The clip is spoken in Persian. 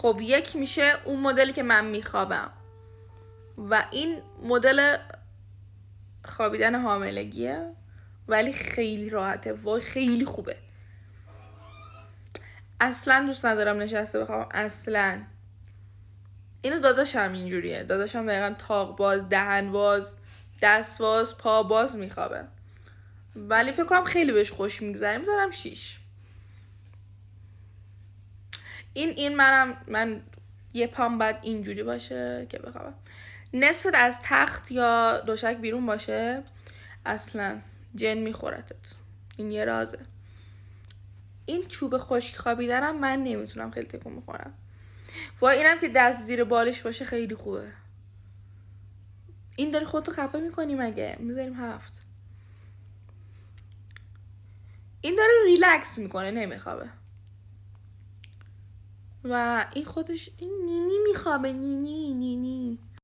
خب یک میشه اون مدلی که من میخوابم و این مدل خوابیدن حاملگیه، ولی خیلی راحته و خیلی خوبه. اصلا دوست ندارم نشسته بخوابم، اصلا. اینو داداشم اینجوریه، داداشم دقیقا تاق باز، دهن باز، دست باز، پا باز میخوابه، ولی فکر کنم خیلی بهش خوش میگذره. میذارم 6. این من یه پام باید اینجوری باشه که بخوابم. نصفت از تخت یا دوشک بیرون باشه، اصلا جن میخورتت. این یه رازه. این چوب خشک خوابیدنم من نمیتونم، خیلی تکون میخورم. و اینم که دست زیر بالش باشه خیلی خوبه. این داری خودتو خفه میکنی مگه؟ میذاریم 7. این داره ریلکس میکنه، نمیخوابه. و این خودش این نینی میخوابه، نینی